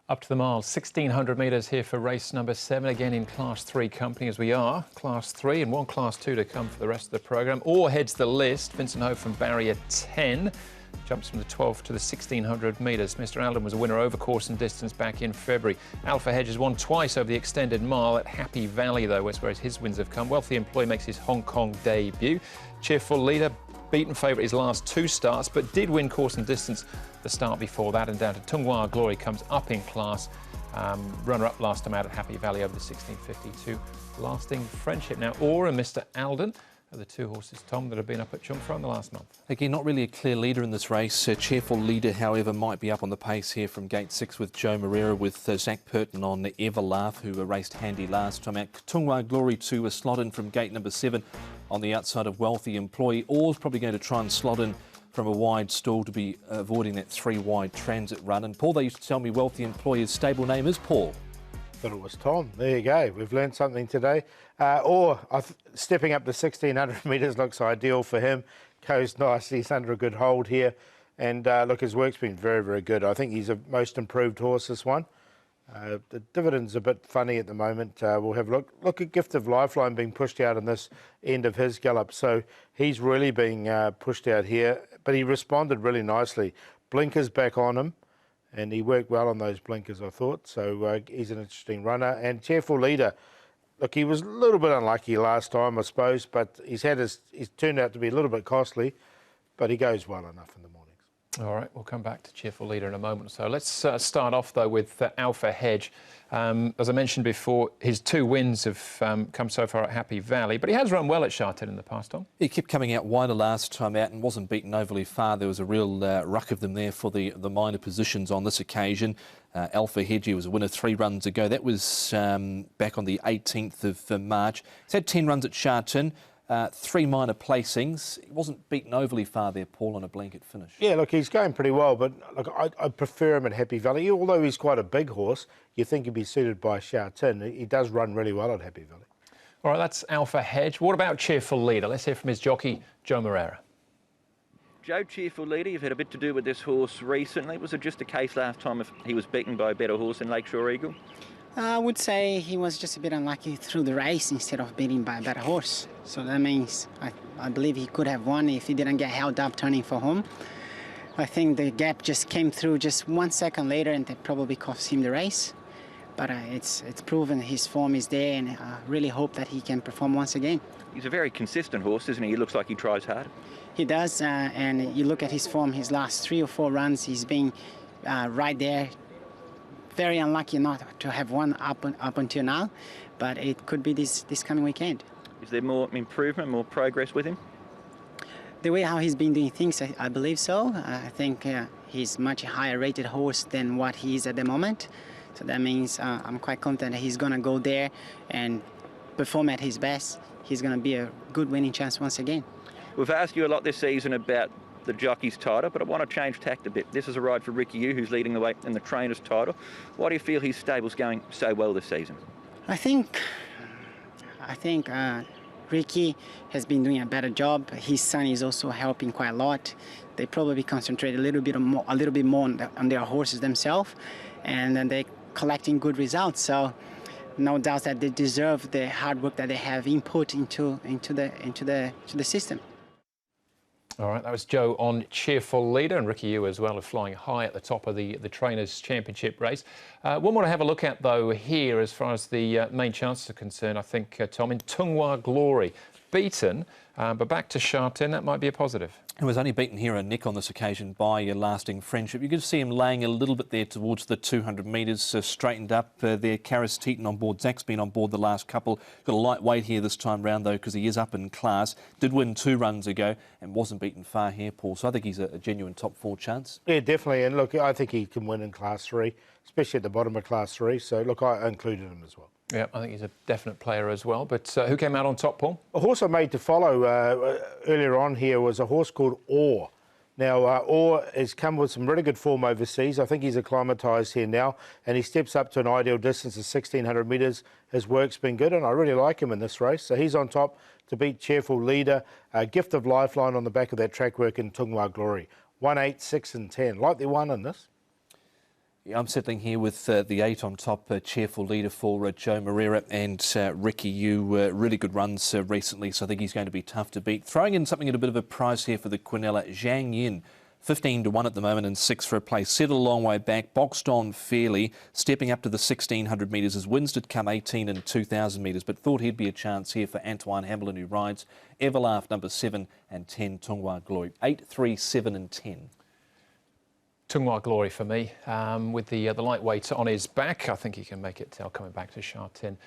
Up to the mile, 1,600 metres here for race number 7, again in Class 3 company as we are. Class 3 and one Class 2 to come for the rest of the programme. Orr heads the list. Vincent Ho from barrier 10. Jumps from the 12 to the 1,600 metres. Mr Alden was a winner over course and distance back in February. Alpha Hedge has won twice over the extended mile at Happy Valley, though, where his wins have come. Wealthy Employee makes his Hong Kong debut. Cheerful Leader, beaten favourite his last 2 starts, but did win course and distance the start before that, and down to Tung Wah Glory comes up in class. Runner-up last time out at Happy Valley over the 1652. Lasting friendship. Now, Orr and Mr Alden are the 2 horses, Tom, that have been up at Jungfrau in the last month. Again, not really a clear leader in this race. Cheerful Leader, however, might be up on the pace here from gate 6 with Joe Moreira, with Zach Purton on Everlaugh, who raced handy last time out. Tung Wah Glory to a slot in from gate number 7 on the outside of Wealthy Employee. Orr's probably going to try and slot in from a wide stall to be avoiding that 3-wide transit run. And Paul, they used to tell me Wealthy Employee's stable name is Paul. But it was Tom. There you go. We've learned something today. Orr, stepping up to 1,600 metres looks ideal for him. Goes nicely. He's under a good hold here. And look, his work's been very, very good. I think he's a most improved horse, this one. The dividend's a bit funny at the moment. We'll have a look at Gift of Lifeline being pushed out in this end of his gallop. So he's really being pushed out here. But he responded really nicely. Blinkers back on him. And he worked well on those blinkers, I thought. So he's an interesting runner. And Cheerful Leader, look, he was a little bit unlucky last time, I suppose, but he's turned out to be a little bit costly, but he goes well enough in the mornings. All right, we'll come back to Cheerful Leader in a moment. So let's start off, though, with Alpha Hedge. As I mentioned before, his 2 wins have come so far at Happy Valley, but he has run well at Sha Tin in the past, Tom. He kept coming out wider last time out and wasn't beaten overly far. There was a real ruck of them there for the minor positions on this occasion. Alpha Hedge was a winner 3 runs ago. That was back on the 18th of March. He's had 10 runs at Sha Tin. 3 minor placings. He wasn't beaten overly far there, Paul, on a blanket finish. Yeah, look, he's going pretty well, but look, I prefer him at Happy Valley. Although he's quite a big horse, you think he'd be suited by Sha Tin. He does run really well at Happy Valley. All right, that's Alpha Hedge. What about Cheerful Leader? Let's hear from his jockey, Joe Moreira. Joe, Cheerful Leader, you've had a bit to do with this horse recently. Was it just a case last time if he was beaten by a better horse in Lakeshore Eagle? I would say he was just a bit unlucky through the race instead of beating by a better horse. So that means I believe he could have won if he didn't get held up turning for home. I think the gap just came through just 1 second later, and that probably cost him the race. But it's proven his form is there, and I really hope that he can perform once again. He's a very consistent horse, isn't he? He looks like he tries hard. He does, and you look at his form, his last 3 or 4 runs, he's been right there. Very unlucky not to have won up until now, but it could be this coming weekend. Is there more improvement, more progress with him? The way how he's been doing things, I believe so. I think he's much higher rated horse than what he is at the moment. So that means I'm quite confident that he's going to go there and perform at his best. He's going to be a good winning chance once again. We've asked you a lot this season about the jockey's title, but I want to change tact a bit. This is a ride for Ricky Yu, who's leading the way in the trainer's title. Why do you feel his stable's going so well this season? I think Ricky has been doing a better job. His son is also helping quite a lot. They probably concentrate a little bit more on their horses themselves, and then they're collecting good results. So no doubt that they deserve the hard work that they have input into the system. All right, that was Joe on Cheerful Leader, and Ricky Yu as well are flying high at the top of the Trainers' Championship race. One more to have a look at, though, here as far as the main chances are concerned, I think, Tom, in Tung Wah Glory. Beaten, but back to Sha Tin, that might be a positive. He was only beaten here a neck on this occasion by a lasting friendship. You could see him laying a little bit there towards the 200 metres, straightened up there. Karis Teaton on board. Zach's been on board the last couple. Got a light weight here this time round, though, because he is up in class. Did win 2 runs ago and wasn't beaten far here, Paul. So I think he's a genuine top 4 chance. Yeah, definitely. And look, I think he can win in Class 3, especially at the bottom of Class 3. So, look, I included him as well. Yeah, I think he's a definite player as well. But who came out on top, Paul? A horse I made to follow earlier on here was a horse called Orr. Now, Orr has come with some really good form overseas. I think he's acclimatised here now, and he steps up to an ideal distance of 1,600 metres. His work's been good, and I really like him in this race. So he's on top to beat Cheerful Leader. Gift of Lifeline on the back of that track work in Tung Wah Glory. 1, 8, 6 and 10. Like the one in this. Yeah, I'm settling here with the 8 on top, Cheerful Leader for Joe Moreira and Ricky Yu. Really good runs recently, so I think he's going to be tough to beat. Throwing in something at a bit of a price here for the Quinella, Zhang Yin. 15 to 1 at the moment and 6 for a place. Settled a long way back, boxed on fairly, stepping up to the 1600 metres as wins did come 18 and 2000 metres, but thought he'd be a chance here for Antoine Hamlin, who rides Everlaugh number 7 and 10 Tunghua Glory. 8, 3, 7 and 10. Tunghua Glory for me. With the lightweight on his back, I think he can make it coming back to Sha Tin.